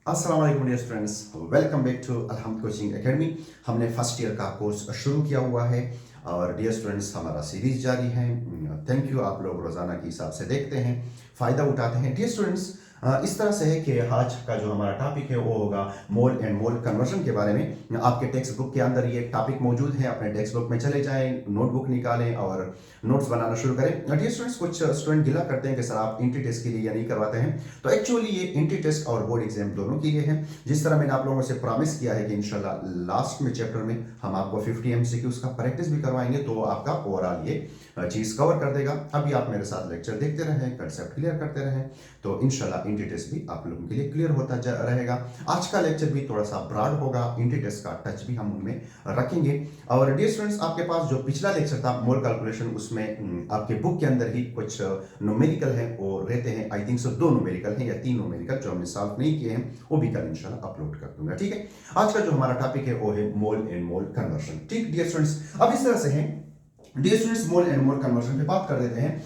अस्सलाम वालेकुम dear students, welcome back to Alhamd coaching academy. हमने फर्स्ट ईयर का कोर्स शुरू किया हुआ है और डियर स्टूडेंट्स हमारा सीरीज जारी है। थैंक यू, आप लोग रोज़ाना के हिसाब से देखते हैं, फ़ायदा उठाते हैं। डियर स्टूडेंट्स, इस तरह से है कि आज का जो हमारा टॉपिक है वो होगा मोल एंड मोल कन्वर्जन के बारे में। आपके टेक्स्ट बुक के अंदर ये टॉपिक मौजूद है, अपने टेक्स्ट बुक में चले जाएं, नोटबुक निकालें और नोट्स बनाना शुरू करें। डियर स्टूडेंट्स, कुछ स्टूडेंट गिला करते हैं कि सर आप इंट्री टेस्ट के लिए या नहीं करवाते हैं, तो एक्चुअली ये इंट्री टेस्ट और बोर्ड एग्जाम दोनों के लिए है। जिस तरह मैंने आप लोगों से प्रॉमिस किया है कि इंशाल्लाह लास्ट में चैप्टर में हम आपको 50 MCQ का प्रैक्टिस भी करवाएंगे, तो आपका ओवरऑल ये चीज़ कवर कर देगा। अभी आप मेरे साथ लेक्चर देखते रहें, कंसेप्ट क्लियर करते रहें, तो इंशाल्लाह इंट्री टेस्ट भी आप लोगों के लिए क्लियर होता रहेगा। आज का लेक्चर भी थोड़ा सा ब्रॉड होगा, इंट्री टेस्ट का टच भी हम उनमें रखेंगे। और डियर स्टूडेंट्स, आपके पास जो पिछला लेक्चर था मोल कैलकुलेशन, उसमें आपके बुक के अंदर ही कुछ न्यूमेरिकल हैं वो रहते हैं। आई थिंक सो 2 न्यूमेरिकल हैं या 3 न्यूमेरिकल जो हमने सॉल्व नहीं किए हैं, वो भी कल इंशाल्लाह अपलोड कर दूंगा। ठीक है, आज का जो हमारा टॉपिक है वो है मोल एंड मोल कन्वर्जन। ठीक डियर स्टूडेंट्स, अब इस तरह से है dear students, mole and mole conversion पे बात कर देते हैं।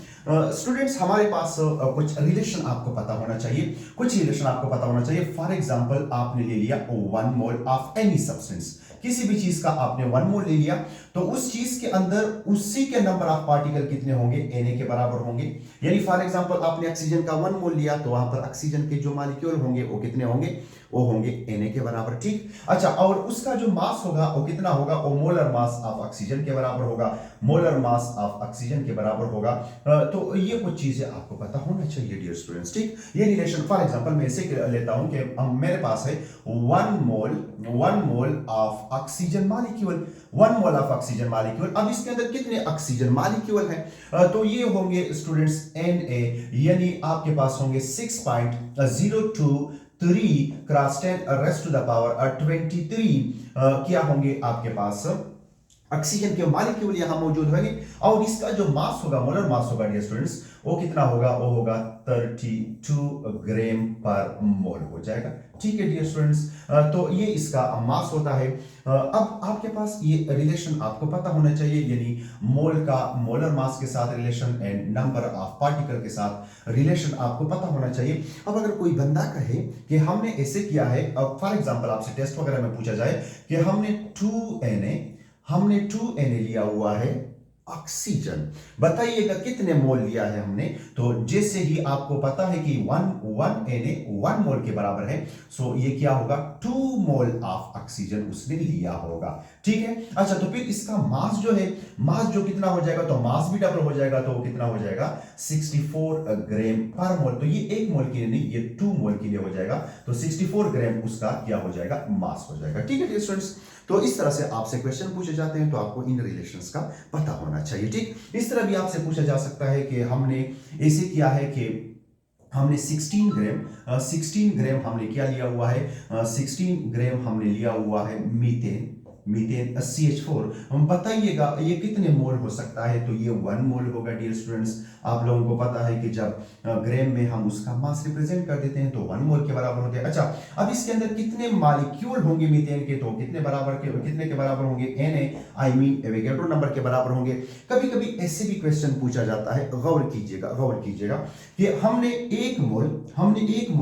स्टूडेंट्स, हमारे पास कुछ रिलेशन आपको पता होना चाहिए, कुछ रिलेशन आपको पता होना चाहिए। फॉर एग्जांपल, आपने ले लिया 1 मोल ऑफ एनी सब्सटेंस, किसी भी चीज का आपने 1 मोल ले लिया, तो उस चीज के अंदर उसी के नंबर ऑफ पार्टिकल कितने होंगे, Na के बराबर होंगे। यानी फॉर एग्जांपल आपने ऑक्सीजन का 1 मोल लिया, तो वहां पर ऑक्सीजन के जो मॉलिक्यूल होंगे वो कितने होंगे, वो होंगे Na के बराबर। ठीक, अच्छा, और उसका जो मास होगा वो कितना होगा, वो मोलर मास ऑफ ऑक्सीजन के बराबर होगा, मोलर मास ऑफ ऑक्सीजन के बराबर होगा। तो ये कुछ चीजें आपको पता होना चाहिए डियर स्टूडेंट्स। ठीक, ये रिलेशन फॉर एग्जांपल मैं ऐसे लेता हूं कि मेरे पास है 1 मोल of oxygen molecule, 1 mole of oxygen molecule. अब इसके अंदर कितने ऑक्सीजन मॉलिक्यूल हैं, तो ये होंगे स्टूडेंट्स Na, यानी आपके पास होंगे 6.023 cross 10 raised to the power 23 क्या होंगे आपके पास ऑक्सीजन के मॉलिक्यूल यहां मौजूद होंगे। और इसका जो मास होगा, मोलर मास होगा डियर स्टूडेंट्स, वो कितना होगा, वो होगा 32 ग्राम पर मोल हो जाएगा। ठीक है डियर स्टूडेंट्स, तो ये इसका मास होता है। अब आपके पास ये रिलेशन आपको पता होना चाहिए, यानी मोल का मोलर मास के साथ relation and number of particle के साथ रिलेशन आपको पता होना चाहिए। अब अगर कोई बंदा कहे कि हमने ऐसे किया है, फॉर एग्जांपल आपसे टेस्ट वगैरह में पूछा जाए कि हमने 2Na लिया हुआ है ऑक्सीजन, बताइएगा कितने मोल लिया है हमने। तो जैसे ही आपको पता है कि 1 मोल के बराबर है, सो ये क्या होगा, 2 मोल ऑफ ऑक्सीजन उसने लिया होगा। ठीक है, अच्छा, तो फिर इसका मास जो है, मास जो कितना हो जाएगा, तो मास भी डबल हो जाएगा, तो कितना हो जाएगा 64 ग्राम पर मोल। तो ये 1 मोल के लिए नहीं, ये 2 मोल के लिए हो जाएगा, तो 64 ग्राम उसका क्या हो जाएगा, मास हो जाएगा। ठीक है डियर स्टूडेंट्स, तो इस तरह से आपसे क्वेश्चन पूछे जाते हैं, तो आपको इन रिलेशंस का पता होना चाहिए। ठीक, इस तरह भी आपसे पूछा जा सकता है कि हमने ऐसे किया है कि हमने 16 ग्राम हमने क्या लिया हुआ है, 16 ग्राम हमने लिया हुआ है मीथेन CH4। हम बताइएगा ये कितने मोल हो सकता है, तो ये 1 मोल होगा डियर स्टूडेंट्स। आप लोगों को पता है कि जब ग्राम में हम उसका मास रिप्रेजेंट कर देते हैं तो 1 मोल के बराबर होते हैं। अच्छा, अब इसके अंदर कितने मॉलिक्यूल होंगे मीथेन के, तो कितने के बराबर होंगे, Na, I mean Avogadro number के बराबर होंगे। कभी कभी ऐसे भी क्वेश्चन पूछा जाता है, गौर कीजिएगा कि हमने 1 मोल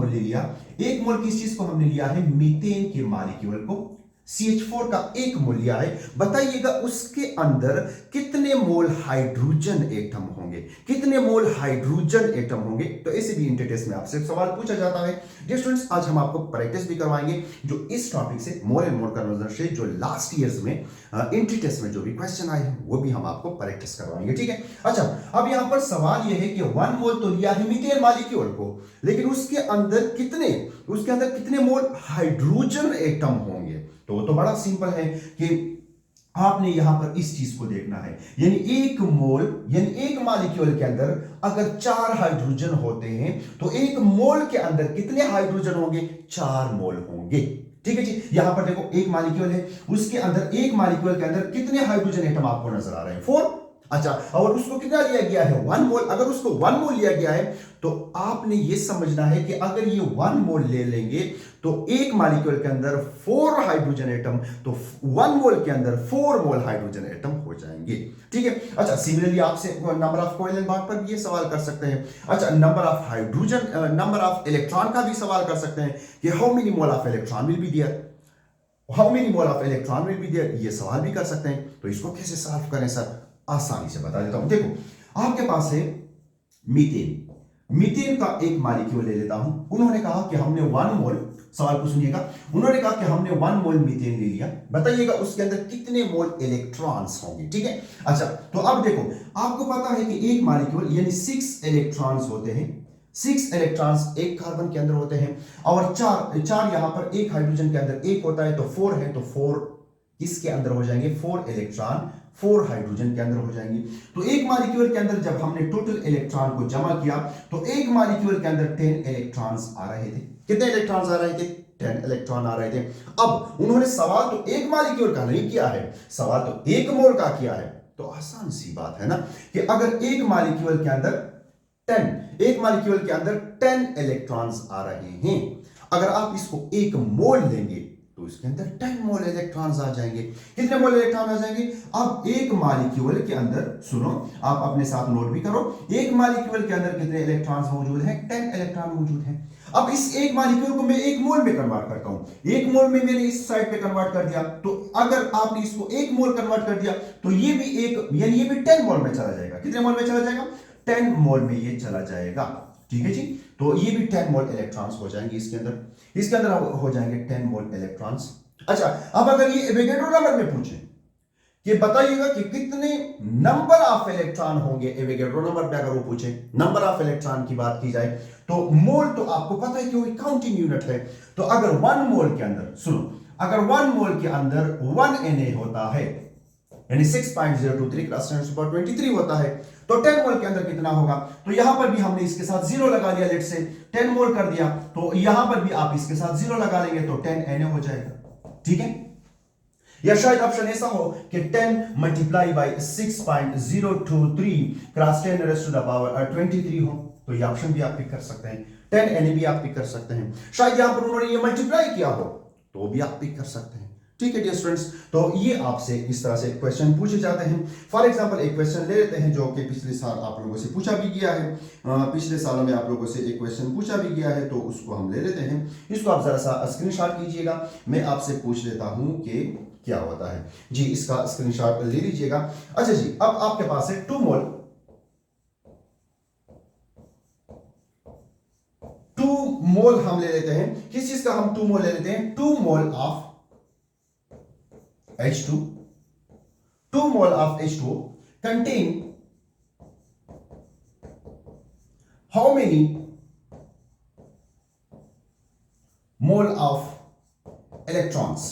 ले लिया, 1 मोल किस चीज को हमने लिया है, मीथेन के मॉलिक्यूल को, CH4 का 1 मोल लिया है। बताइएगा उसके अंदर कितने मोल हाइड्रोजन एटम होंगे, कितने मोल हाइड्रोजन एटम होंगे। तो ऐसे भी इंटर टेस्ट में आपसे सवाल पूछा जाता है। डियर स्टूडेंट्स, आज हम आपको प्रैक्टिस भी करवाएंगे जो इस टॉपिक से, मोल एंड मोल कन्वर्जन से, जो लास्ट ईयर्स में इंटर टेस्ट में जो भी क्वेश्चन आए हैं वो भी हम आपको प्रैक्टिस करवाएंगे। ठीक है, अच्छा, अब यहां पर सवाल यह है कि 1 मोल तो लिया है मीथेन मॉलिक्यूल को, लेकिन उसके अंदर कितने मोल हाइड्रोजन एटम होंगे। तो बड़ा सिंपल है कि आपने यहां पर इस चीज को देखना है, यानी 1 मोल, यानी 1 मॉलिक्यूल के अंदर अगर 4 हाइड्रोजन होते हैं, तो 1 मोल के अंदर कितने हाइड्रोजन होंगे, 4 मोल होंगे। ठीक है जी, यहां पर देखो 1 मॉलिक्यूल है, उसके अंदर 1 मॉलिक्यूल के अंदर कितने हाइड्रोजन एटम आपको नजर आ रहे हैं, 4। अच्छा, और उसको कितना लिया गया है 1 मोल। अगर उसको 1 मोल लिया गया है तो आपने ये समझना है कि अगर ये 1 मोल ले लेंगे तो एक मॉलिक्यूल के अंदर 4 हाइड्रोजन एटम, तो 1 मोल के अंदर 4 मोल हाइड्रोजन एटम हो जाएंगे। ठीक है। अच्छा, सिमिलरली आपसे number of coil and bond पर भी ये सवाल कर सकते हैं। अच्छा, number of hydrogen, number of electron का भी सवाल कर सकते हैं कि how many mole of electron will be there, how many mole of electron will be there, ये सवाल भी कर सकते हैं। तो इसको कैसे सॉल्व करें सर? आसानी से बता देता हूं। देखो, आपके पास है मीथेन। मीथेन का एक मॉलिक्यूल ले लेता हूं। उन्होंने कहा कि हमने 1 मोल, सवाल को सुनिएगा, उन्होंने कहा कि हमने 1 मोल मीथेन ले लिया, बताइएगा उसके अंदर कितने मोल इलेक्ट्रॉन्स होंगे। ठीक है। अच्छा, तो अब देखो, आपको पता है कि एक मॉलिक्यूल यानी 6 इलेक्ट्रॉन्स होते हैं। 6 इलेक्ट्रॉन्स एक कार्बन के अंदर होते हैं और चार यहां पर एक हाइड्रोजन के अंदर एक होता है, तो 4 है, तो 4 किसके अंदर हो जाएंगे? 4 इलेक्ट्रॉन 4 हाइड्रोजन के अंदर हो जाएंगे। तो एक मॉलिक्यूल के अंदर जब हमने टोटल इलेक्ट्रॉन को जमा किया तो एक मॉलिक्यूल के अंदर 10 इलेक्ट्रॉन्स आ रहे थे। कितने इलेक्ट्रॉन्स आ रहे थे? 10 इलेक्ट्रॉन आ रहे थे। अब उन्होंने सवाल तो एक मॉलिक्यूल का नहीं किया है, सवाल तो 1 मोल का किया है। तो आसान सी बात है ना कि अगर एक मॉलिक्यूल के अंदर 10 इलेक्ट्रॉन्स आ रहे हैं, अगर आप इसको 1 मोल लेंगे तो इसके अंदर 10 मोल इलेक्ट्रॉन्स आ जाएंगे। कितने मोल इलेक्ट्रॉन आ जाएंगे? अब एक मॉलिक्यूल के अंदर, सुनो, आप अपने साथ नोट भी करो, एक मॉलिक्यूल के अंदर कितने इलेक्ट्रॉन्स मौजूद हैं? 10 इलेक्ट्रॉन मौजूद हैं। अब इस एक मॉलिक्यूल को मैं 1 मोल में कन्वर्ट करता हूं। 1 मोल में मैंने इस साइड पे कन्वर्ट कर दिया, तो अगर आपने इसको 1 मोल कन्वर्ट कर दिया तो ये भी एक, यानी ये भी 10 मोल में चला जाएगा। कितने मोल में चला जाएगा? 10 मोल में ये चला जाएगा। ठीक है जी। तो ये भी 10 मोल इलेक्ट्रॉन्स हो जाएंगे इसके अंदर हो जाएंगे 10 मोल इलेक्ट्रॉन्स। अच्छा, अब अगर ये एवोगैड्रो नंबर में पूछे कि बताइएगा कि कितने नंबर ऑफ इलेक्ट्रॉन होंगे एवोगैड्रो नंबर पे, अगर वो पूछे नंबर ऑफ इलेक्ट्रॉन की बात की जाए तो मोल तो आपको पता है कि वो काउंटिंग यूनिट है। तो अगर 1 मोल के अंदर, सुनो, अगर 1 मोल के अंदर 1 Na होता है, यानी 6.023 क्रॉस 10⁻23 होता है, तो 10 मोल के अंदर कितना होगा? तो यहां पर भी हमने इसके साथ 0 लगा दिया, लेट से 10 मोल कर दिया, तो यहां पर भी आप इसके साथ 0 लगा लेंगे तो 10 Na हो जाएगा। ठीक है। या शायद ऑप्शन ऐसा हो कि 10 मल्टीप्लाई बाई 6.023 क्रॉस 10⁻23 हो, तो ये ऑप्शन भी आप पिक कर सकते हैं। 10 Na भी आप पिक कर सकते हैं। शायद यहां पर उन्होंने ये मल्टीप्लाई किया हो तो भी आप पिक कर सकते हैं। ठीक है डियर स्टूडेंट्स, तो ये आपसे इस तरह से क्वेश्चन पूछे जाते हैं। फॉर एग्जांपल एक क्वेश्चन ले लेते हैं जो कि पिछले साल आप लोगों से पूछा भी गया है। पिछले सालों में आप लोगों से एक क्वेश्चन पूछा भी गया है, तो उसको हम ले लेते हैं। इसको आप जरा सा स्क्रीनशॉट कीजिएगा, मैं आपसे पूछ लेता हूं कि क्या होता है जी। इसका स्क्रीनशॉट ले लीजिएगा। अच्छा जी, अब आपके पास है 2 मोल, 2 मोल हम ले लेते हैं। किस चीज का हम 2 मोल ले लेते हैं? 2 mole of H2, 2 mole of H2O contain how many mole of electrons?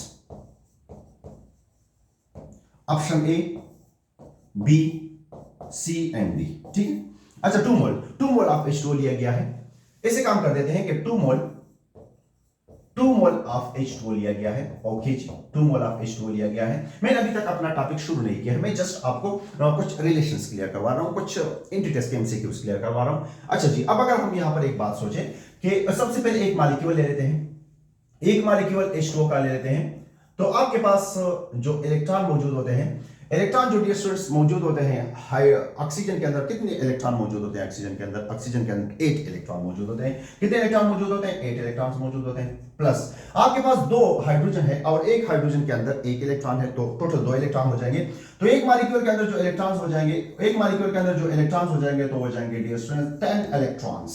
Option A, B, C and D। ठीक है। अच्छा, 2 मोल ऑफ H2O लिया गया है। ऐसे काम कर देते हैं कि 2 मोल ऑफ H2O लिया गया है। Okay ji, 2 mole of H2O लिया गया है। मैंने अभी तक अपना टॉपिक शुरू नहीं किया है, मैं जस्ट आपको कुछ रिलेशंस क्लियर करवा रहा हूं, कुछ एंटिटीज के एमसीक्यूज क्लियर करवा रहा हूं। अच्छा जी, अब अगर हम यहां पर एक बात सोचें कि सबसे पहले एक मॉलिक्यूल ले लेते हैं, एक मॉलिक्यूल H2O का ले लेते हैं, तो आपके पास जो इलेक्ट्रॉन मौजूद होते हैं, इलेक्ट्रॉन जो डियर स्टूडेंट्स मौजूद होते हैं, ऑक्सीजन के अंदर कितने इलेक्ट्रॉन मौजूद होते हैं? ऑक्सीजन के अंदर 8 इलेक्ट्रॉन मौजूद होते हैं। कितने इलेक्ट्रॉन मौजूद होते हैं? 8 इलेक्ट्रॉन्स मौजूद होते हैं। प्लस आपके पास 2 हाइड्रोजन है और एक हाइड्रोजन के अंदर 1 इलेक्ट्रॉन है, तो टोटल 2 इलेक्ट्रॉन हो जाएंगे। तो एक मॉलिक्यूल के अंदर जो इलेक्ट्रॉन्स हो जाएंगे, तो हो जाएंगे dear students 10 electrons.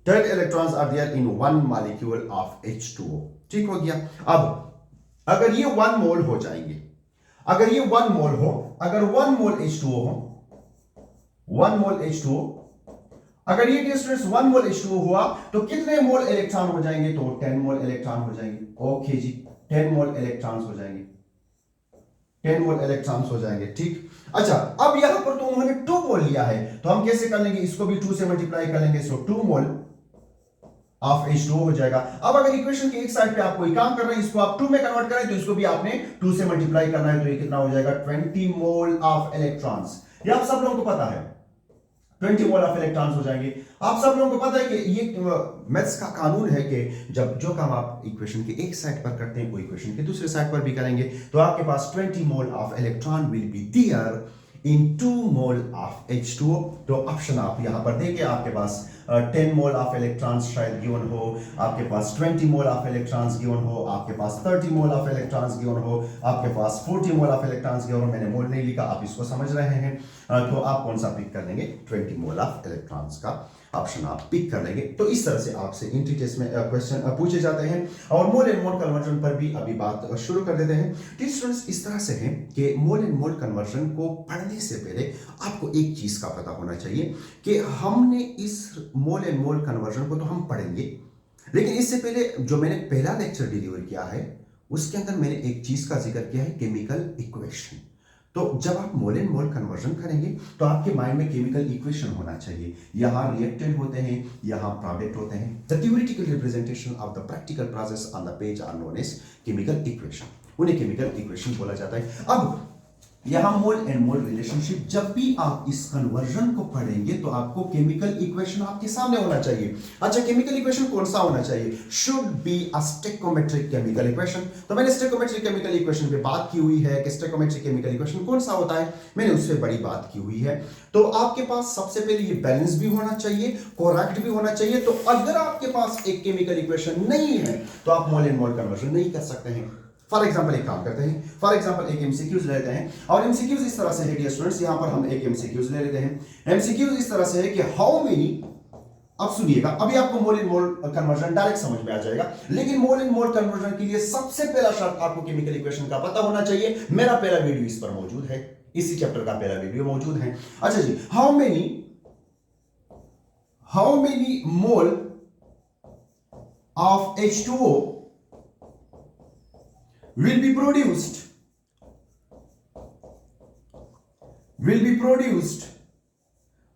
10 electrons are there in 1 molecule of H2O। ठीक हो गया। अब अगर ये 1 मोल हो जाएंगे, अगर ये 1 मोल हो, अगर 1 मोल H2O हो, 1 मोल H2O, अगर ये स्टूडेंट्स 1 मोल H2O हुआ तो कितने मोल इलेक्ट्रॉन हो जाएंगे? तो 10 मोल इलेक्ट्रॉन हो जाएंगे। ओके जी, 10 मोल इलेक्ट्रॉन्स हो जाएंगे, 10 मोल इलेक्ट्रॉन्स हो जाएंगे। ठीक। अच्छा, अब यहां पर तो उन्होंने 2 मोल लिया है, तो हम कैसे कर लेंगे? इसको भी 2 से मल्टीप्लाई कर लेंगे। सो 2 मोल ऑफ H2O हो जाएगा। अब अगर इक्वेशन के एक साइड पे आप कोई काम कर रहे हैं, इसको आप 2 में कन्वर्ट करें तो इसको भी आपने 2 से मल्टीप्लाई करना है, तो ये कितना हो जाएगा 20 मोल ऑफ इलेक्ट्रॉन्स। ये आप सब लोगों को पता है, 20 मोल ऑफ इलेक्ट्रॉन्स हो जाएंगे। आप सब लोगों को पता है कि ये मैथ्स का कानून है कि जब जो काम आप इक्वेशन के एक साइड पर करते हैं वो इक्वेशन के दूसरे साइड पर भी करेंगे। तो आपके पास 20 mole of electron will be there in 2 mole of H2O। तो ऑप्शन आप यहां पर देंगे, आपके पास 10 मोल ऑफ इलेक्ट्रॉन्स शायद गिवन हो, आपके पास 20 मोल ऑफ इलेक्ट्रॉन्स गिवन हो, आपके पास 30 मोल ऑफ इलेक्ट्रॉन्स गिवन हो, आपके पास 40 मोल ऑफ इलेक्ट्रॉन्स गिवन हो। मैंने मोल नहीं लिखा, आप इसको समझ रहे हैं। तो आप कौन सा पिक कर लेंगे? 20 मोल ऑफ इलेक्ट्रॉन्स का ऑप्शन आप पिक कर लेंगे। तो इस तरह से आपसे एंट्री टेस्ट में क्वेश्चन पूछे जाते हैं। और मोल एंड मोल कन्वर्जन पर भी अभी बात शुरू कर देते हैं। तो स्टूडेंट्स इस तरह से है कि मोल एंड मोल कन्वर्जन को पढ़ने से पहले आपको एक चीज का पता होना चाहिए कि हमने इस मोल एंड मोल कन्वर्जन को तो हम पढ़ेंगे, लेकिन इससे पहले जो मैंने पहला लेक्चर डिलीवर किया है उसके अंदर मैंने एक चीज का जिक्र किया है, केमिकल इक्वेशन। तो जब आप मोल एंड मोल कन्वर्जन करेंगे तो आपके माइंड में केमिकल इक्वेशन होना चाहिए। यहां रिएक्टेंट होते हैं, यहां प्रोडक्ट होते हैं। The theoretical representation of the practical process on the page are known as chemical equation. उन्हें केमिकल इक्वेशन बोला जाता है। अब यहां मोल एंड मोल रिलेशनशिप, जब भी आप इस कन्वर्जन को पढ़ेंगे तो आपको केमिकल इक्वेशन आपके सामने होना चाहिए। अच्छा, केमिकल इक्वेशन कौन सा होना चाहिए? Should be a stoichiometric chemical equation. तो मैंने स्टेकोमेट्रिक केमिकल इक्वेशन पे बात की हुई है कि स्टेकोमेट्रिक केमिकल इक्वेशन कौन सा होता है, मैंने उस पर बड़ी बात की हुई है। तो आपके पास सबसे पहले ये बैलेंस भी होना चाहिए, करेक्ट भी होना चाहिए। तो अगर आपके पास एक केमिकल इक्वेशन नहीं है तो आप मोल एंड मोल कन्वर्जन नहीं कर सकते हैं। फॉर एग्जाम्पल एक काम करते हैं, फॉर एग्जाम्पल एक एमसीक्यूज लेते हैं, और एमसीक्यूज इस तरह से है डियर स्टूडेंट्स, यहां पर हम एक एमसीक्यूज ले लेते हैं। एमसीक्यूज इस तरह से है कि हाउ मेनी, अब सुनिएगा, अभी आपको मोल एंड मोल कन्वर्जन डायरेक्ट समझ में आ जाएगा, लेकिन मोल एंड मोल कन्वर्जन के लिए सबसे पहला शर्त आपको केमिकल इक्वेशन का पता होना चाहिए। मेरा पहला वीडियो इस पर मौजूद है, इसी चैप्टर का पहला वीडियो मौजूद है। अच्छा जी, how many mole of H2O will be produced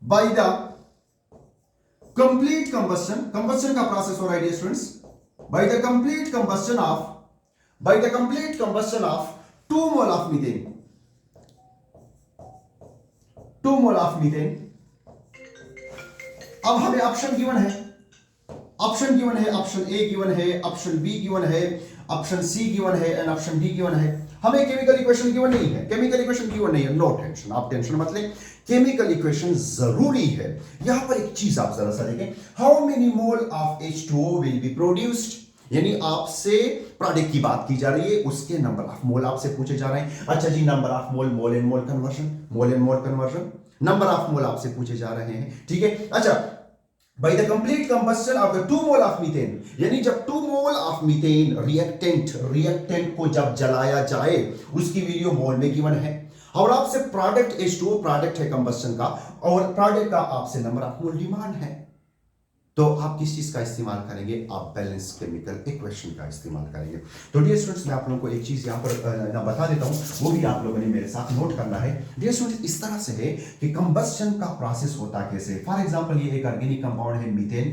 by the complete combustion का प्रोसेस हो रहा है students, by the complete combustion of 2 mole of methane, 2 mole of methane। अब हमें ऑप्शन गिवन है, ऑप्शन ए गिवन है, ऑप्शन बी गिवन है, option C given है एंड ऑप्शन डी गिवन है। हमें केमिकल इक्वेशन गिवन नहीं है, केमिकल इक्वेशन गिवन नहीं है, नो टेंशन, आप टेंशन मत लें, केमिकल इक्वेशन जरूरी है। यहां पर एक चीज आप जरा सा देखें, how many mole of H2O will be produced, यानी आपसे प्रोडक्ट की बात की जा रही है, उसके नंबर ऑफ मोल आपसे पूछे जा रहे हैं। अच्छा जी, number of mole, mole and mole conversion, number of mole आपसे पूछे जा रहे हैं, ठीक है। अच्छा, by the complete combustion of the 2 mole of methane, यानी जब 2 mole of methane रिएक्टेंट को जब जलाया जाए उसकी वीडियो मोल में गिवन है, और आपसे प्रोडक्ट H2O प्रोडक्ट है कंबस्शन का, और प्रोडक्ट का आपसे नंबर ऑफ मोल डिमांड है। तो आप किस चीज का इस्तेमाल करेंगे? आप बैलेंस केमिकल इक्वेशन का इस्तेमाल करेंगे। तो डियर स्टूडेंट्स, मैं आप लोगों को एक चीज यहां पर ना बता देता हूं, वो भी आप लोगों ने मेरे साथ नोट करना है। डियर स्टूडेंट्स, इस तरह से है कि कंबस्शन का प्रोसेस होता कैसे। फॉर एग्जांपल, ये एक ऑर्गेनिक कंपाउंड है मीथेन,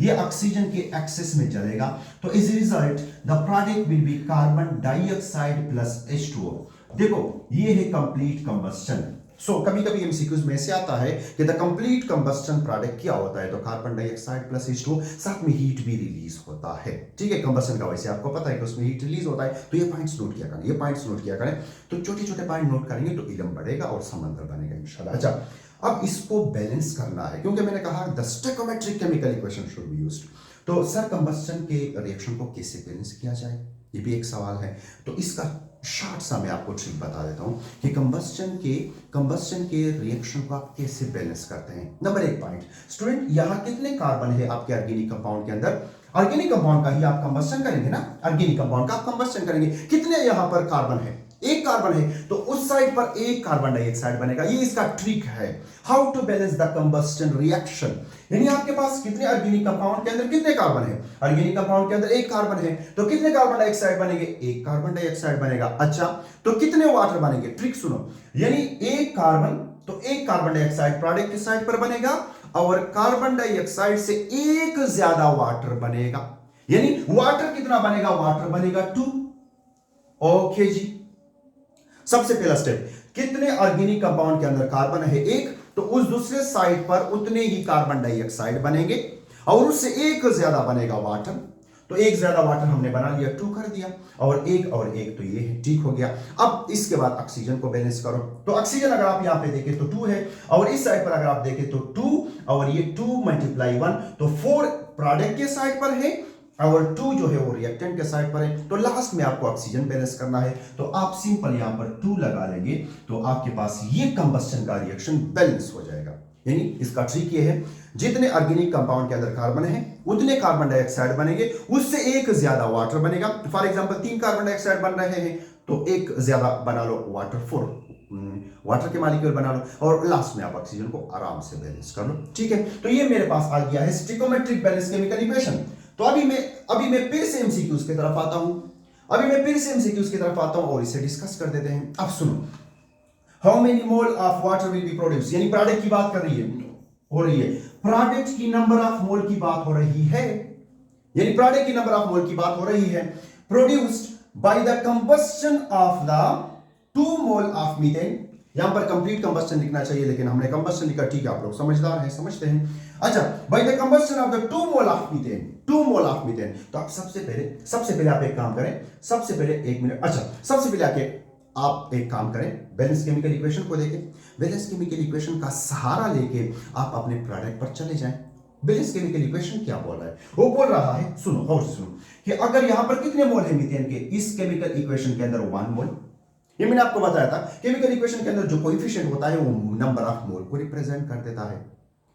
ये ऑक्सीजन के एक्सेस में जलेगा, तो is result the product will be carbon dioxide plus H2O। देखो, ये है कंप्लीट कंबस्शन। सो कभी कभी एमसीक्यूज में से आता है कि द कंप्लीट कंबस्शन प्रोडक्ट क्या होता है, तो कार्बन डाइऑक्साइड प्लस H2O, साथ में हीट भी रिलीज होता है, ठीक है। कंबस्शन का वैसे आपको पता है कि उसमें हीट रिलीज होता है। तो ये पॉइंट्स नोट किया करें, तो छोटे छोटे पॉइंट नोट करेंगे तो इल्म बढ़ेगा और समंदर बनेगा इंशाल्लाह। अच्छा, अब इसको बैलेंस करना है, क्योंकि मैंने कहा the stoichiometric chemical equation should be used. तो सर, कंबस्शन के रिएक्शन को कैसे बैलेंस किया जाए, ये भी एक सवाल है। तो इसका शॉर्ट सा मैं आपको ट्रिक बता देता हूं कि कंबस्शन के रिएक्शन को आप कैसे बैलेंस करते हैं। नंबर 1 पॉइंट, स्टूडेंट, यहां कितने कार्बन है आपके ऑर्गेनिक कंपाउंड के अंदर? ऑर्गेनिक कंपाउंड का ही आप कंबस्शन करेंगे ना, ऑर्गेनिक कंपाउंड का आप कंबस्शन करेंगे। कितने यहां पर कार्बन है? 1 कार्बन है, तो उस साइड पर 1 कार्बन डाइऑक्साइड बनेगा। ये इसका ट्रिक है, how to balance the combustion reaction. यानी आपके पास कितने ऑर्गेनिक कंपाउंड के अंदर कितने कार्बन है? ऑर्गेनिक कंपाउंड के अंदर 1 कार्बन है, तो कितने कार्बन डाइऑक्साइड बनेंगे? 1 कार्बन डाइऑक्साइड बनेगा। अच्छा, तो कितने वाटर बनेंगे? ट्रिक सुनो, यानी 1 कार्बन, तो 1 कार्बन डाइऑक्साइड प्रोडक्ट किस साइड पर बनेगा? और कार्बन डाइऑक्साइड से एक ज्यादा वाटर बनेगा, यानी वाटर कितना बनेगा, वाटर बनेगा 2। ओके जी, सबसे पहला स्टेप, कितने ऑर्गेनिक कंपाउंड के अंदर कार्बन है 1, तो उस दूसरे साइड पर उतने ही कार्बन डाइऑक्साइड बनेंगे और उससे एक ज्यादा बनेगा वाटर। तो एक ज्यादा वाटर हमने बना लिया, 2 कर दिया, और एक तो ये है, ठीक हो गया। अब इसके बाद ऑक्सीजन को बैलेंस करो, तो ऑक्सीजन अगर आप यहां पे देखें तो 2 है, और इस साइड पर अगर आप देखें तो 2 और ये 2 मल्टीप्लाई 1, तो 4 प्रोडक्ट के साइड पर है और 2 जो है वो रिएक्टेंट के साइड पर है। तो लास्ट में आपको ऑक्सीजन बैलेंस करना है, तो आप सिंपल यहां पर 2 लगा लेंगे, तो आपके पास ये कंबस्टन का रिएक्शन बैलेंस हो जाएगा। यानी इसका ट्रिक ये है, जितने ऑर्गेनिक कंपाउंड के अंदर कार्बन है उतने कार्बन डाइऑक्साइड बनेंगे, उससे एक ज्यादा वाटर बनेगा। फॉर एग्जांपल 3 कार्बन डाइऑक्साइड बन रहे हैं तो एक ज्यादा बना लो वाटर, 4 वाटर के मॉलिक्यूल बना लो, और लास्ट में आप ऑक्सीजन को आराम से बैलेंस कर लो। ठीक है, तो ये मेरे पास आ गया है स्टिकोमेट्रिक बैलेंस केमिकल इक्वेशन। तो अभी मैं फिर से एमसीक्यूज की तरफ आता हूं, और इसे डिस्कस कर देते हैं। अब सुनो, how many mole of water will be produce, यानी प्रोडक्ट की बात कर हो रही है, प्रोडक्ट की नंबर ऑफ मोल की बात हो रही है, यानी प्रोडक्ट की नंबर ऑफ मोल की बात हो रही है, produced by the combustion of the 2 mole of methane. यहां पर कंप्लीट कंबस्टन लिखना चाहिए, लेकिन हमने कंबस्टन लिखा, ठीक है, आप लोग समझदार हैं, समझते हैं। अच्छा, by the combustion of the 2 mole of methane, 2 mole of methane. तो आप सबसे पहले आप एक काम करें, सबसे पहले 1 मिनट, अच्छा सबसे पहले आके आप एक काम करें, बैलेंस केमिकल इक्वेशन को देखें, बैलेंस केमिकल इक्वेशन का सहारा लेके आप अपने प्रोडक्ट पर चले जाएं। बैलेंस केमिकल इक्वेशन क्या बोल रहा है, वो बोल रहा है, सुनो और सुनो, कि अगर यहां पर कितने मोल है मीथेन के, इस केमिकल इक्वेशन के अंदर 1 मोल। ये मैंने आपको बताया था, केमिकल इक्वेशन के अंदर जो कोएफिशिएंट होता है वो नंबर ऑफ मोल को रिप्रेजेंट कर देता है।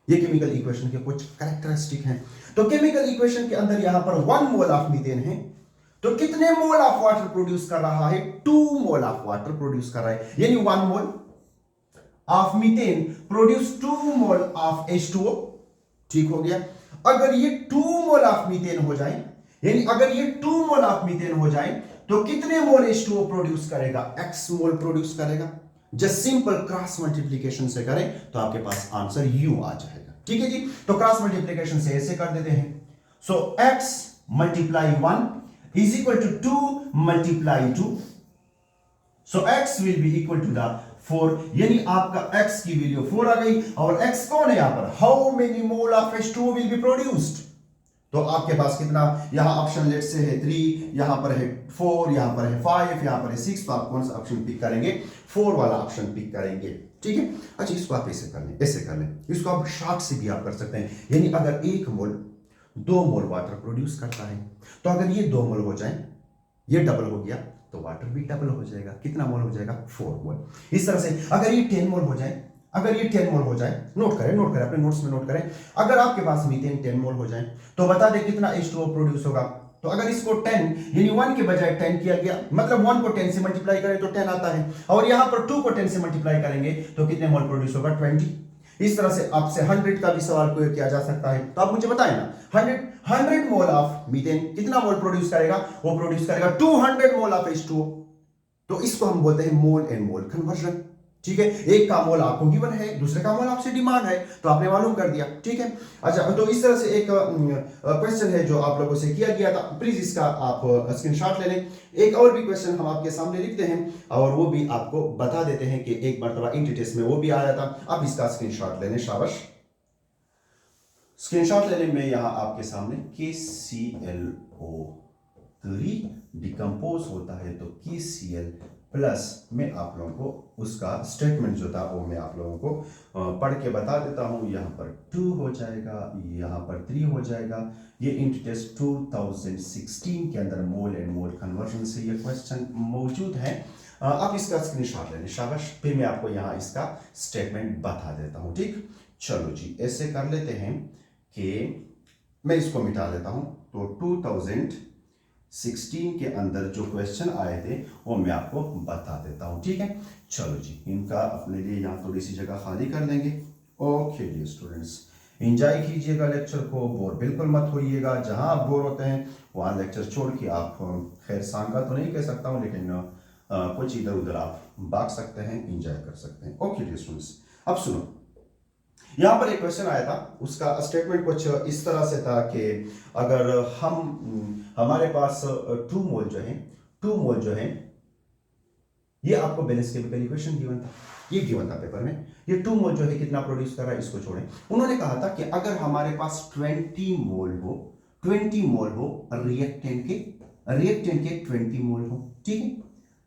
ये केमिकल इक्वेशन के कुछ कैरेक्टरिस्टिक हैं। तो केमिकल इक्वेशन के अंदर यहां पर 1 मोल ऑफ मीथेन है, तो कितने मोल ऑफ वाटर प्रोड्यूस कर रहा है, 2 मोल ऑफ वाटर प्रोड्यूस कर रहा है, यानी 1 mole of methane produce 2 mole of H2O। ठीक हो गया। अगर ये 2 मोल ऑफ मीथेन हो जाए, यानी अगर ये 2 मोल ऑफ मीथेन हो जाए, तो कितने मोल H2O प्रोड्यूस करेगा, x मोल प्रोड्यूस करेगा। जस्ट सिंपल क्रॉस मल्टीप्लिकेशन से करें तो आपके पास आंसर U आ जाएगा। ठीक है जी, तो क्रॉस मल्टीप्लिकेशन से ऐसे कर देते हैं, सो x multiply 1 is equal to 2 multiply 2, so x will be equal to the 4, यानी आपका x की वैल्यू 4 आ गई, और x कौन है यहां पर, how many mole of H2O will be produced। तो आपके पास कितना, यहां ऑप्शन लेट से है 3, यहां पर है 4, यहां पर है 5, यहां पर है 6, तो आप कौन सा ऑप्शन पिक करेंगे, 4 वाला ऑप्शन पिक करेंगे। ठीक है, अच्छा इसको आप ऐसे कर लें, इसको आप शॉर्ट से भी आप कर सकते हैं, यानी अगर 1 मोल 2 मोल वाटर प्रोड्यूस करता है, तो अगर ये 2 मोल हो जाए, ये डबल हो गया, तो वाटर भी डबल हो जाएगा, कितना मोल हो जाएगा, 4 मोल। इस तरह से अगर ये 10 मोल हो जाए, नोट करें अपने नोट्स में नोट करें, अगर आपके पास मीथेन 10 मोल हो जाए, तो बता दें कितना H2O प्रोड्यूस होगा। तो अगर इसको 10 यानी 1 के बजाय 10 किया गया, मतलब 1 को 10 से मल्टीप्लाई करें तो 10 आता है, और यहां पर 2 को 10 से मल्टीप्लाई करेंगे तो कितने मोल प्रोड्यूस होगा, 20। इस तरह से आपसे 100 का भी सवाल कोई किया जा सकता है, तो आप मुझे बताएं ना, 100 मोल ऑफ मीथेन कितना मोल प्रोड्यूस करेगा, वो प्रोड्यूस करेगा 200 मोल ऑफ H2O। तो इसको हम बोलते हैं मोल एंड मोल कन्वर्जन। ठीक है, एक का मोल आपको गिवन है, दूसरे का मोल आपसे डिमांड है, तो आपने मालूम कर दिया। ठीक है, अच्छा तो इस तरह से एक क्वेश्चन है जो आप लोगों से किया गया था, प्लीज इसका आप स्क्रीनशॉट ले लें। एक और भी क्वेश्चन हम आपके सामने लिखते हैं और वो भी आपको बता देते हैं कि एक मरतबा इंटी टेस्ट में वो भी आया था, आप इसका स्क्रीनशॉट ले लें। शाबाश, स्क्रीनशॉट लेने में यहां आपके सामने KClO3 डिकम्पोज होता है, तो KCl प्लस में आप लोगों को उसका स्टेटमेंट जो था वो मैं आप लोगों को पढ़ के बता देता हूं। यहाँ पर 2 हो जाएगा, यहाँ पर 3 हो जाएगा। ये इंटी टेस्ट 2016 के अंदर मोल एंड मोल कन्वर्जन से ये क्वेश्चन मौजूद है। आप इसका स्क्रीनशॉट ले लें। शाबाश, फिर मैं आपको यहाँ इसका स्टेटमेंट बता देता हूँ। ठीक, चलो जी ऐसे कर लेते हैं कि मैं इसको मिटा देता हूँ। तो 2016 के अंदर जो क्वेश्चन आए थे वो मैं आपको बता देता हूँ। ठीक है, चलो जी इनका अपने लिए यहाँ थोड़ी सी जगह खाली कर लेंगे। ओके डियर स्टूडेंट्स, एंजॉय कीजिएगा लेक्चर को, बोर बिल्कुल मत होइएगा। जहाँ आप बोर होते हैं वहाँ लेक्चर छोड़ के आप, खैर सांगा तो नहीं कह सकता हूँ, लेकिन कुछ इधर उधर आप भाग सकते हैं, एंजॉय कर सकते हैं। ओके डियर स्टूडेंट्स, अब सुनो, यहाँ पर एक क्वेश्चन आया था, उसका स्टेटमेंट कुछ इस तरह से था कि अगर हमारे पास 2 मोल जो है, ये आपको बैलेंस केमिकल इक्वेशन गिवन था, ये गिवन था पेपर में। ये 2 मोल जो है कितना प्रोड्यूस कर रहा है, इसको छोड़ें। उन्होंने कहा था कि अगर हमारे पास 20 मोल हो रिएक्टेंट के 20 मोल हो, ठीक है,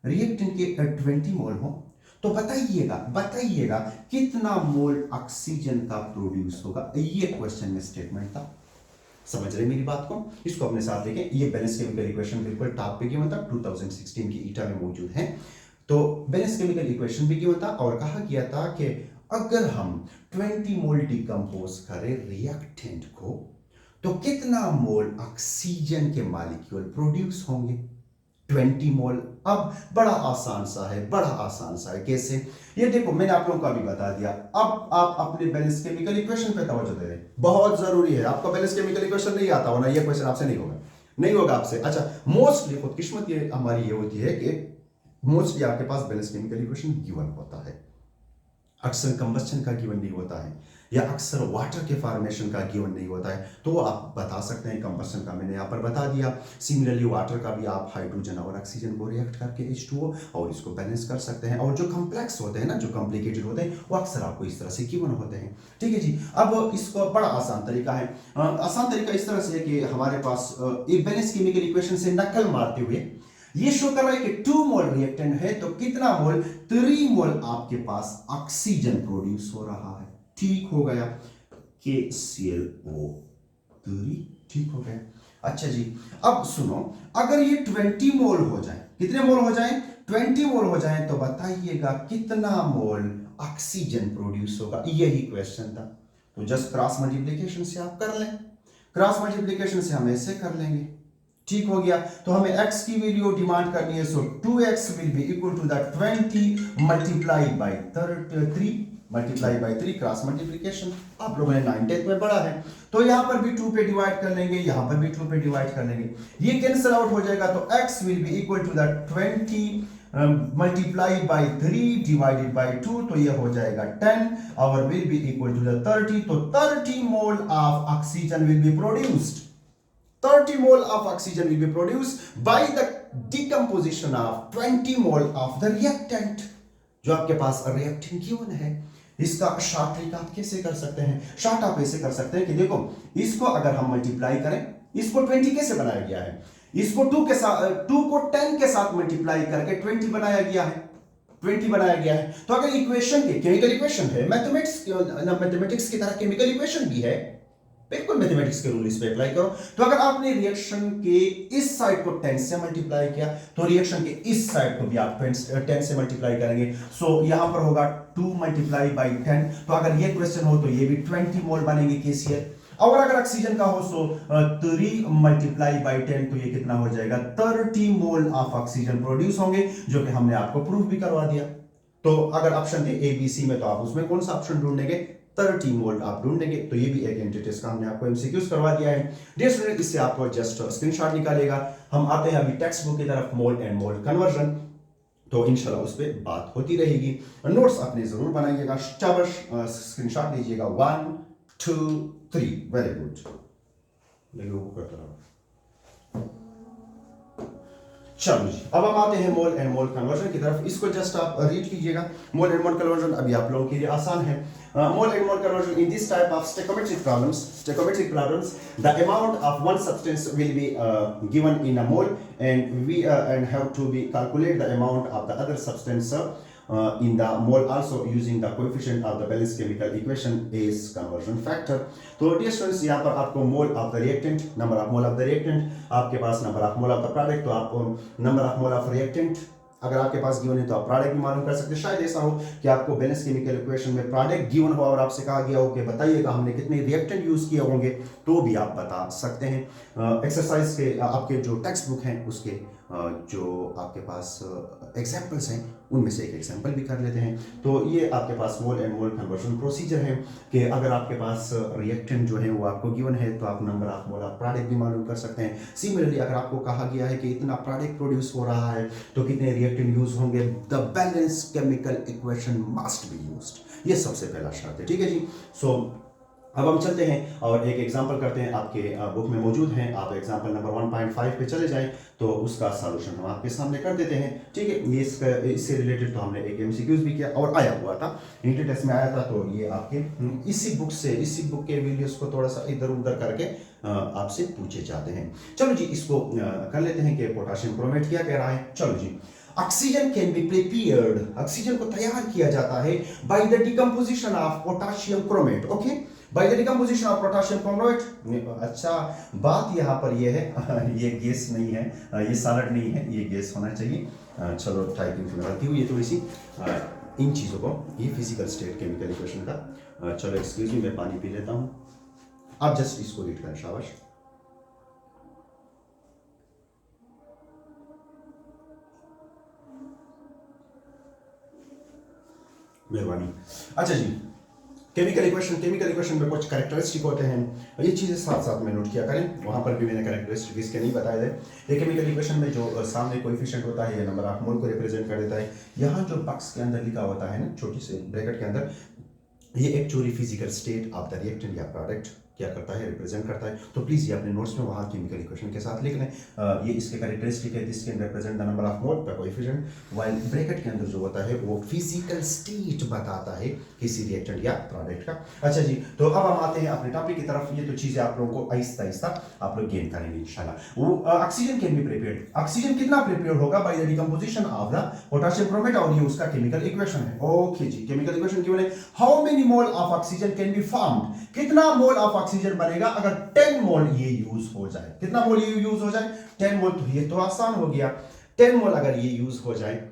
रिएक्टेंट के 20 मोल हो, तो बताइएगा कितना मोल ऑक्सीजन का प्रोड्यूस होगा। ये क्वेश्चन में स्टेटमेंट था। समझ रहे मेरी बात को? इसको अपने साथ देखें। ये बैलेंस केमिकल इक्वेशन बिल्कुल टॉप पे गिवन था, 2016 की ईटा में मौजूद है। तो बैलेंस केमिकल इक्वेशन भी गिवन था और कहा गया था कि अगर हम 20 मोल डिकम्पोज करें रिएक्टेंट को, तो कितना मोल ऑक्सीजन के मॉलिक्यूल प्रोड्यूस होंगे? 20 मोल। अब बड़ा आसान सा है। कैसे? ये देखो, मैंने आप लोगों को अभी बता दिया। अब आप अपने बैलेंस केमिकल इक्वेशन पे तवज्जो दे रहे हैं, बहुत जरूरी है। आपका बैलेंस केमिकल इक्वेशन नहीं आता होना, ये क्वेश्चन आपसे नहीं होगा आपसे। अच्छा, मोस्टली खुदकिस्मत ये हमारी ये होती है कि मोस्टली आपके पास बैलेंस केमिकल इक्वेशन गिवन होता है, अक्सर कंबस्शन का गिवन नहीं होता है, या अक्सर वाटर के फॉर्मेशन का गिवन नहीं होता है, तो आप बता सकते हैं कंबस्शन का मैंने यहाँ पर बता दिया। सिमिलरली वाटर का भी आप हाइड्रोजन और ऑक्सीजन को रिएक्ट करके H2O और इसको बैलेंस कर सकते हैं। और जो कॉम्प्लेक्स होते हैं ना, जो कॉम्प्लिकेटेड होते हैं, वो अक्सर आपको इस तरह से गिवन होते हैं। ठीक है जी। अब इसको बड़ा आसान तरीका है। आसान तरीका इस तरह से है कि हमारे पास एक बैलेंस केमिकल इक्वेशन से नकल मारते हुए ये शो कर रहा है कि 2 मोल रिएक्टेंट है, तो कितना मोल? 3 मोल आपके पास ऑक्सीजन प्रोड्यूस हो रहा है। ठीक हो गया, KClO3, ठीक हो गया। अच्छा जी, अब सुनो, अगर ये 20 मोल हो जाए, कितने मोल हो जाए? 20 मोल हो जाए, तो बताइएगा कितना मोल ऑक्सीजन प्रोड्यूस होगा। यही क्वेश्चन था। तो जस्ट क्रॉस मल्टीप्लीकेशन से आप कर लें, क्रॉस मल्टीप्लीकेशन से हम ऐसे कर लेंगे। ठीक हो गया। तो हमें x की वैल्यू डिमांड करनी है, so 2x will be equal to the 20 multiply by 3 cross multiplication. आप लोगों ने 9th में पढ़ा है, तो यहां पर भी 2 पे डिवाइड कर लेंगे, यहां पर भी 2 पे डिवाइड कर लेंगे, ये कैंसिल आउट हो जाएगा। तो x will be equal to the 20 multiply by 3 divided by 2, तो ये हो जाएगा 10 और will be equal to the 30। तो 30 mole of oxygen will be produced, 30 mole of oxygen will be produced by the decomposition of 20 mole of the reactant। जो आपके पास reactant given है, इसका शॉर्ट ट्रिक आप कैसे कर सकते हैं? शॉर्ट आप ऐसे कर सकते हैं कि देखो, इसको अगर हम मल्टीप्लाई करें, इसको 20 कैसे बनाया गया है? इसको 2 को 10 के साथ मल्टीप्लाई करके 20 बनाया गया है। तो अगर इक्वेशन के केमिकल इक्वेशन है, मैथमेटिक्स की तरह केमिकल इक्वेशन भी है, बिल्कुल मैथमेटिक्स के रूल इस पे अप्लाई करो। तो अगर आपने रिएक्शन के इस साइड को 10 से मल्टीप्लाई किया, तो रिएक्शन के इस साइड को भी आप 10 से मल्टीप्लाई करेंगे। सो यहां पर होगा 2 मल्टीप्लाई बाई 10। तो अगर ये क्वेश्चन हो तो ये भी 20 मोल बनेंगे KCl। और अगर ऑक्सीजन का हो सो 3 मल्टीप्लाई बाई 10, तो ये कितना हो जाएगा? 30 मोल ऑफ ऑक्सीजन प्रोड्यूस होंगे, जो कि हमने आपको प्रूफ भी करवा दिया। तो अगर ऑप्शन थे ABC में, तो आप उसमें कौन सा ऑप्शन ढूंढेंगे? 30 मोल आप ढूंढेंगे। तो ये भी एक एंटिटी का हमने आपको MCQs करवा दिया है। डियर स्टूडेंट, इससे आपको जस्ट स्क्रीनशॉट निकालेगा। हम आते हैं अभी टेक्स्ट बुक की तरफ, मोल एंड मोल कन्वर्जन। तो इंशाल्लाह उस पर बात होती रहेगी। नोट्स अपने जरूर बनाइएगा, शाबाश, स्क्रीनशॉट लीजिएगा। 1 2 3, वेरी गुड। चलो जी, अब हम आते हैं मोल एंड मोल कन्वर्जन की तरफ। इसको जस्ट आप रीड कीजिएगा। मोल एंड मोल कन्वर्जन अभी आप लोगों के लिए आसान है। Mole and mole conversion in this type of stoichiometric problems, the amount of one substance will be given in a mole, and we have to be calculate the amount of the other substance in the mole, also using the coefficient of the balanced chemical equation as conversion factor। तो dear students, यहाँ पर आपको mole of the reactant, number of mole of the reactant, आपके पास number of mole of the product, तो आप number of mole of reactant अगर आपके पास given है तो आप प्रोडक्ट भी मालूम कर सकते हैं। शायद ऐसा हो कि आपको बैलेंस केमिकल इक्वेशन में प्रोडक्ट गिवन हो और आपसे कहा गया हो कि बताइएगा हमने कितने रिएक्टेंट यूज किए होंगे, तो भी आप बता सकते हैं। एक्सरसाइज के आपके जो टेक्स्ट बुक हैं उसके जो आपके पास एग्जाम्पल्स हैं उनमें से एक एग्जाम्पल भी कर लेते हैं। तो ये आपके पास mole and mole conversion procedure है कि अगर आपके पास रिएक्टेंट जो है वो आपको गिवन है तो आप number of mole of product भी मालूम कर सकते हैं। सिमिलरली अगर आपको कहा गया है कि इतना प्रोडक्ट प्रोड्यूस हो रहा है तो कितने रिएक्टेंट यूज होंगे, the balance chemical equation must be used, ये सबसे पहला शर्त है। ठीक है जी। सो अब हम चलते हैं और एक एग्जांपल करते हैं, आपके बुक में मौजूद हैं। आप एग्जांपल नंबर 1.5 पे चले जाएं तो उसका सॉल्यूशन हम आपके सामने कर देते हैं। ठीक है, ये इससे रिलेटेड तो हमने एक एमसीक्यूज भी किया और आया हुआ था, इंटर टेस्ट में आया था। तो ये आपके इसी बुक के वीडियोस को थोड़ा सा इधर उधर करके आपसे पूछे जाते हैं। चलो जी, इसको कर लेते हैं कि पोटाशियम क्रोमेट क्या कह रहा है। चलो जी, oxygen can be prepared, oxygen को तैयार किया जाता है by the decomposition of potassium chromate. Okay, by the decomposition of potassium chromate. अच्छा, बात यहाँ पर ये है ये गैस नहीं है, ये सॉलिड नहीं है, ये गैस होना चाहिए। चलो, टाइपिंग में गलती हुई है थोड़ी सी। इन चीज़ों को, ये फिजिकल स्टेट केमिकल इक्वेशन का, चलो एक्सक्यूज मी, मैं पानी पी लेता हूँ, आप जस्ट इसको रीड करें, शाबाश। मेहरबानी। अच्छा जी, केमिकल इक्वेशन में कुछ कैरेक्टरिस्टिक होते हैं, ये चीज़ें साथ साथ में नोट किया करें। वहाँ पर भी मैंने कैरेक्टरिस्टिक इसके नहीं बताए थे। ये केमिकल इक्वेशन में जो सामने कोएफिशिएंट होता है, ये नंबर ऑफ मोल को रिप्रेजेंट कर देता है। यहाँ जो बॉक्स के अंदर लिखा होता है ना, छोटी से ब्रैकेट के अंदर, ये actually physical state of the reactant या प्रोडक्ट क्या करता है, रिप्रेजेंट करता है। तो प्लीज़ ये अपने नोट्स में वहाँ केमिकल इक्वेशन के साथ लिख लें। ये इसके कैरेक्टरिस्टिक है, this can represent the number of mole the coefficient, while bracket के अंदर जो होता है वो फिजिकल स्टेट बताता है किसी रिएक्टेंट या प्रोडक्ट का। अच्छा जी, तो अब हम आते हैं अपने टॉपिक की तरफ। ये तो चीज़ें आप लोगों को आहिस्ता आहिस्ता आप लोग गेन करेंगे इंशाल्लाह। वो oxygen can be prepared, oxygen कितना प्रिपेयर होगा bye the decomposition of the potassium chromate, और ये उसका केमिकल इक्वेशन है। ओके जी, केमिकल इक्वेशन की बोले how many mole of oxygen can be formed, कितना मोल ऑफ ऑक्सीजन बनेगा अगर 10 मोल ये यूज हो जाए। कितना मोल ये यूज हो जाए? 10 मोल। तो ये तो आसान हो गया, 10 मोल अगर ये यूज हो जाए।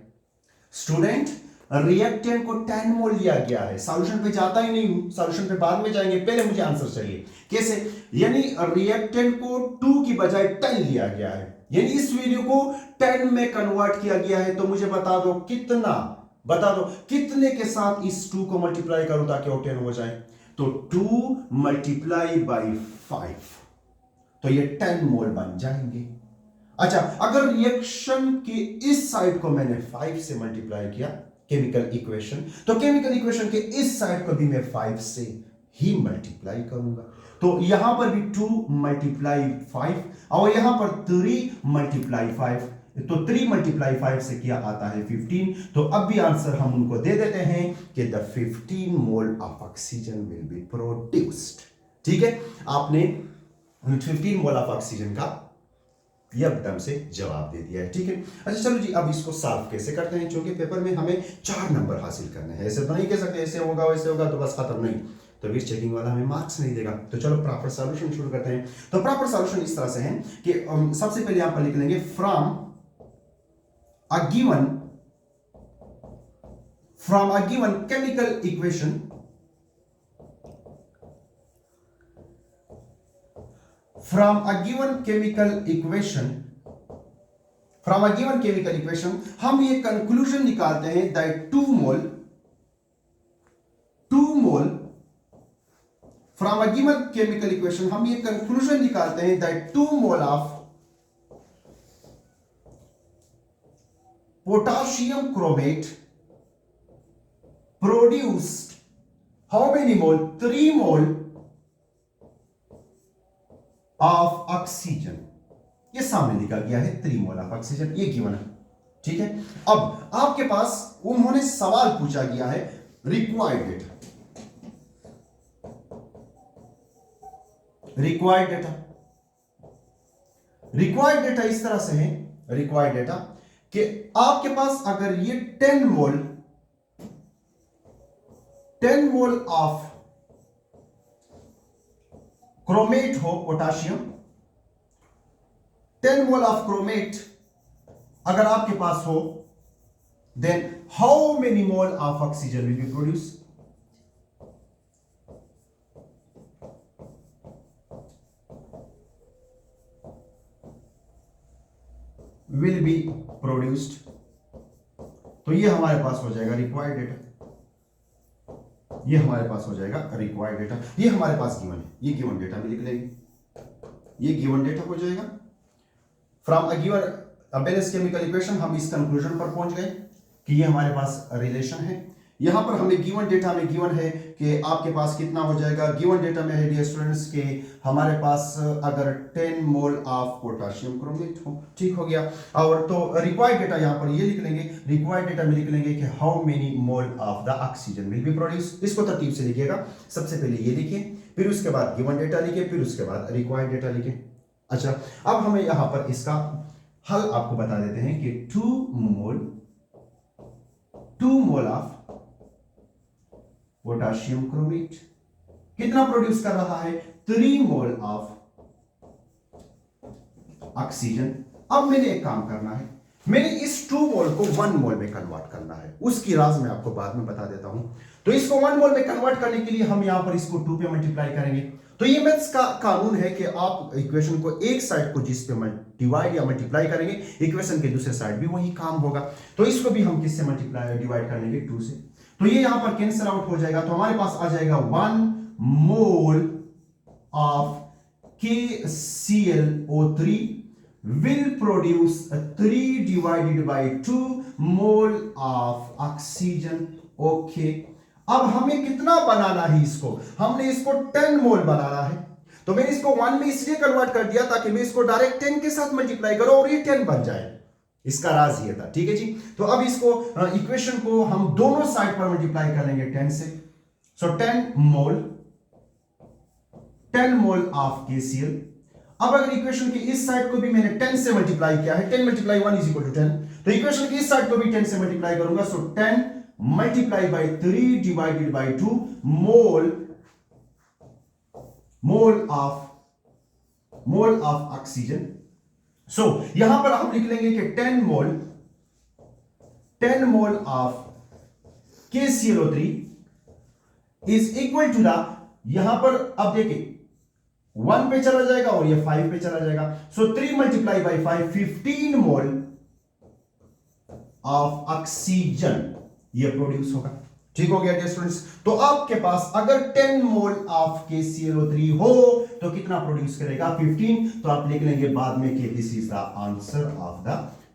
स्टूडेंट, रिएक्टेंट को 10 मोल लिया गया है, सॉल्यूशन पे जाता ही नहीं हूं, सॉल्यूशन पे बाद में जाएंगे, पहले मुझे आंसर चाहिए कैसे। यानी रिएक्टेंट को 2 की बजाय 10 लिया गया है, यानी इस वैल्यू को 10 में कन्वर्ट किया गया है। तो मुझे बता दो कितना, बता दो कितने के साथ इस 2 को मल्टीप्लाई करूं ताकि वो 10 हो जाए। तो 2 मल्टीप्लाई बाई 5, तो ये 10 मोल बन जाएंगे। अच्छा, अगर रिएक्शन के इस साइड को मैंने 5 से मल्टीप्लाई किया केमिकल इक्वेशन, तो केमिकल इक्वेशन के इस साइड को भी मैं 5 से ही मल्टीप्लाई करूंगा। तो यहां पर भी 2 मल्टीप्लाई 5 और यहां पर 3 मल्टीप्लाई 5, तो 3 मल्टीप्लाई 5 से क्या आता है 15। तो अब भी आंसर हम उनको दे देते हैं कि the 15 mole of oxygen will be produced. ठीक है, आपने 15 मोल ऑफ ऑक्सीजन का ये एकदम से जवाब दे दिया है। ठीक है, अच्छा चलो जी, अब इसको सॉल्व कैसे करते हैं, क्योंकि पेपर में हमें 4 नंबर हासिल करने हैं। ऐसे तो नहीं कह सकते ऐसे होगा वैसे होगा तो बस खत्म, नहीं, तो फिर चेकिंग वाला हमें मार्क्स नहीं देगा। तो चलो प्रॉपर सॉल्यूशन शुरू करते हैं। तो प्रॉपर सॉल्यूशन इस तरह से है कि सबसे पहले यहां पर लिख लेंगे from a given chemical equation, from a given chemical equation हम ये कंक्लूजन निकालते हैं that 2 mole from a given chemical equation हम ये कंक्लूजन निकालते हैं that 2 mole of potassium chromate produced how many mole? 3 mole of oxygen. ये सामने लिखा गया है 3 मोल ऑफ ऑक्सीजन, ये गिवन है। ठीक है, अब आपके पास उन्होंने सवाल पूछा गया है रिक्वायर्ड डेटा इस तरह से है, रिक्वायर्ड डेटा कि आपके पास अगर ये 10 मोल ऑफ क्रोमेट हो, पोटाशियम 10 मोल ऑफ क्रोमेट अगर आपके पास हो, then how many mole of oxygen will be produce. Will be produced. तो ये हमारे पास हो जाएगा रिक्वायर्ड डेटा, ये हमारे पास हो जाएगा रिक्वायर्ड डेटा। ये हमारे पास गिवन है, ये गिवन डेटा भी लिख लेंगे, ये गिवन डेटा हो जाएगा। From a given balance chemical equation हम इस कंक्लूजन पर पहुंच गए कि ये हमारे पास रिलेशन है। यहां पर हमें गिवन डेटा में गिवन है कि आपके पास कितना हो जाएगा, गिवन डेटा में है डियर स्टूडेंट्स के हमारे पास अगर 10 मोल ऑफ पोटाशियम क्रोमेट हो, ठीक हो गया। और तो रिक्वायर्ड डेटा यहां पर ये लिख लेंगे, रिक्वायर्ड डेटा में लिख लेंगे कि how many mole of the oxygen will be produce. इसको तरतीब से लिखिएगा, सबसे पहले ये लिखिए, फिर उसके बाद गिवन डेटा लिखिए, फिर उसके बाद रिक्वायर्ड डेटा लिखिए। अच्छा, अब हमें यहां पर इसका हल आपको बता देते हैं कि 2 मोल ऑफ पोटाशियम क्रोमेट कितना प्रोड्यूस कर रहा है, 3 मोल ऑफ ऑक्सीजन। अब मैंने एक काम करना है, मैंने इस 2 मोल को 1 मोल में कन्वर्ट करना है, उसकी राज मैं आपको बाद में बता देता हूं। तो इसको 1 मोल में कन्वर्ट करने के लिए हम यहां पर इसको 2 पे मल्टीप्लाई करेंगे। तो ये मैथ्स का कानून है कि आप इक्वेशन को एक साइड को जिस पे डिवाइड या मल्टीप्लाई करेंगे, इक्वेशन के दूसरे साइड भी वही काम होगा। तो इसको भी हम किससे मल्टीप्लाई डिवाइड कर लेंगे, 2 से। तो ये यहां पर कैंसिल आउट हो जाएगा, तो हमारे पास आ जाएगा 1 मोल of KClO3 will produce 3 divided by 2 mole of oxygen. Okay, अब हमें कितना बनाना है इसको, हमने इसको 10 मोल बनाना है। तो मैंने इसको 1 में इसलिए कन्वर्ट कर दिया ताकि मैं इसको डायरेक्ट 10 के साथ मल्टीप्लाई करूं और ये 10 बन जाए, इसका राज ये था, ठीक है जी। तो अब इसको इक्वेशन को हम दोनों साइड पर मल्टीप्लाई कर लेंगे 10 से। सो 10 मोल ऑफ KCl। अब अगर इक्वेशन की इस साइड को भी मैंने 10 से मल्टीप्लाई किया है, 10 मल्टीप्लाई 1 इज इक्वल टू 10, तो इक्वेशन की इस साइड को भी 10 से मल्टीप्लाई करूंगा। So 10 multiply by 3 divided by 2 mole of oxygen. So यहां पर हम लिख लेंगे कि 10 mole of KClO3 is equal to the, यहां पर अब देखिए 1 पे चला जाएगा और ये 5 पे चला जाएगा। सो 3 multiply by 5 15 mole of oxygen ये प्रोड्यूस होगा, ठीक हो गया डियर स्टूडेंट्स। तो आपके पास अगर 10 मोल ऑफ KClO3 हो तो कितना प्रोड्यूस करेगा, 15। तो आप लिख लेंगे बाद में कि this is the answer of the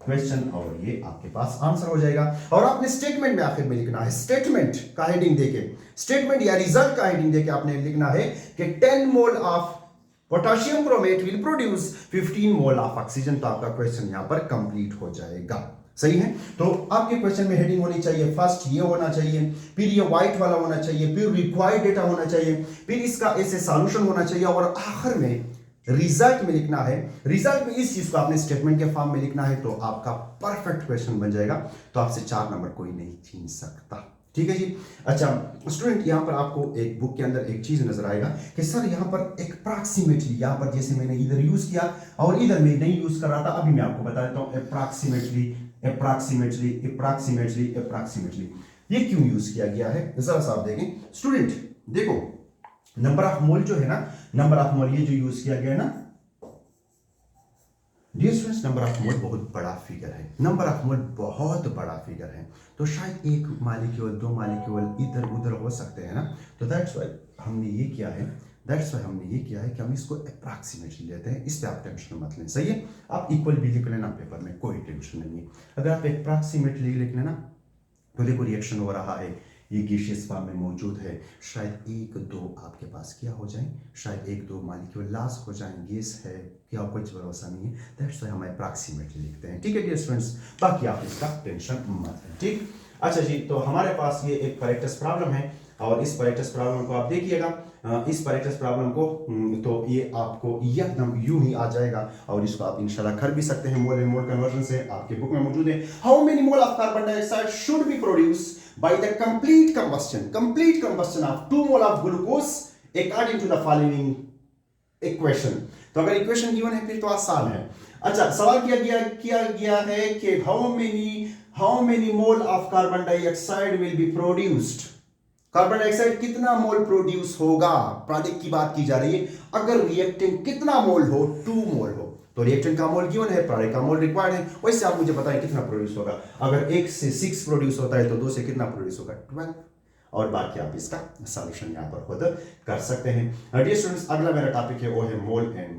question, और ये आपके पास आंसर हो जाएगा। और आपने स्टेटमेंट में आखिर में लिखना है, स्टेटमेंट का हेडिंग देके, स्टेटमेंट या रिजल्ट का हेडिंग देके आपने लिखना है कि 10 mole of potassium chromate will produce 15 mole of oxygen. तो आपका क्वेश्चन यहां पर कंप्लीट हो जाएगा, सही है। तो आपके क्वेश्चन में हेडिंग होनी चाहिए, फर्स्ट ये होना चाहिए, फिर ये व्हाइट वाला होना चाहिए, फिर रिक्वायर्ड डेटा होना चाहिए, फिर इसका ऐसे सॉल्यूशन होना चाहिए, और आखिर में रिजल्ट में लिखना है। रिजल्ट में इस चीज को आपने स्टेटमेंट के फॉर्म में लिखना है, तो आपका परफेक्ट क्वेश्चन बन जाएगा। तो आपसे 4 नंबर कोई नहीं छीन सकता, ठीक है जी। अच्छा स्टूडेंट, यहां पर आपको एक बुक के अंदर एक चीज नजर आएगा कि सर यहां पर एक अप्रॉक्सीमेटली, यहां पर जैसे मैंने इधर यूज किया और इधर मैं नहीं यूज कर रहा था, अभी मैं आपको बता देता हूं अप्रॉक्सीमेटली ये क्यों यूज किया गया है, जरा सा आप देखें। स्टूडेंट देखो, नंबर ऑफ मोल जो है ना, नंबर ऑफ मोल ये जो यूज किया गया है ना dear students, number of mole बहुत बड़ा फिगर है, नंबर ऑफ मोल बहुत बड़ा फिगर है। तो शायद एक मॉलिक्यूल 2 मॉलिक्यूल इधर उधर हो सकते हैं ना, तो दैट्स व्हाई हमने ये किया है कि हम इसको अप्रॉक्सीमेटली लेते हैं। इस पे आप टेंशन मत लें, सही है। आप इक्वल भी लिख लेना पेपर में, कोई टेंशन नहीं है। अगर आप अप्रॉक्सीमेटली लिख लेना तो देखो रिएक्शन हो रहा है, ये गैसियस फॉर्म में मौजूद है, शायद 1-2 आपके पास क्या हो जाए, शायद 1-2 मॉलिक्यूल लॉस हो जाए, गैस है क्या कुछ भरोसा नहीं है। दैट्स व्हाई हम अप्रॉक्सीमेटली लिखते हैं, ठीक है डियर स्टूडेंट्स। बाकी आप इसका टेंशन मत लें, ठीक। अच्छा जी, तो हमारे पास ये एक प्रैक्टिस प्रॉब्लम है, और इस प्रैक्टिस प्रॉब्लम को आप देखिएगा। इस प्रैक्टिस प्रॉब्लम को तो ये आपको एकदम यूं ही आ जाएगा, और इसको आप इंशाल्लाह कर भी सकते हैं। मोल मोल कन्वर्जन से आपके बुक में मौजूद है। How many mole of carbon dioxide should be produce by the complete combustion of 2 mole of glucose according to the following equation. तो अगर इक्वेशन गिवन है फिर तो आसान है। अच्छा, सवाल किया गया है कि how many mole of carbon dioxide will be produced, carbon dioxide कितना मोल प्रोड्यूस होगा, प्रोडक्ट की बात की जा रही है। अगर रिएक्टेंट कितना मोल हो, 2 मोल हो, तो रिएक्टेंट का मोल गिवन है, प्रोडक्ट का मोल रिक्वायर्ड है, वैसे आप मुझे बताएं कितना प्रोड्यूस होगा। अगर 1 से 6 प्रोड्यूस होता है तो 2 से कितना प्रोड्यूस होगा, 12। और बाकी आप इसका सॉल्यूशन यहाँ पर खुद कर सकते हैं। डियर स्टूडेंट्स, अगला मेरा टॉपिक है वो है मोल एंड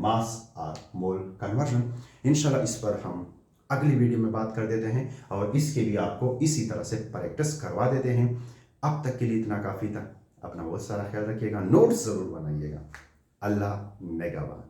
मास और मोल कन्वर्जन। इंशाल्लाह इस पर हम अगली वीडियो में बात कर देते हैं और इसके लिए आपको इसी तरह से प्रैक्टिस करवा देते हैं। अब तक के लिए इतना काफ़ी था। अपना बहुत सारा ख्याल रखिएगा, नोट्स ज़रूर बनाइएगा। अल्लाह नेगवान।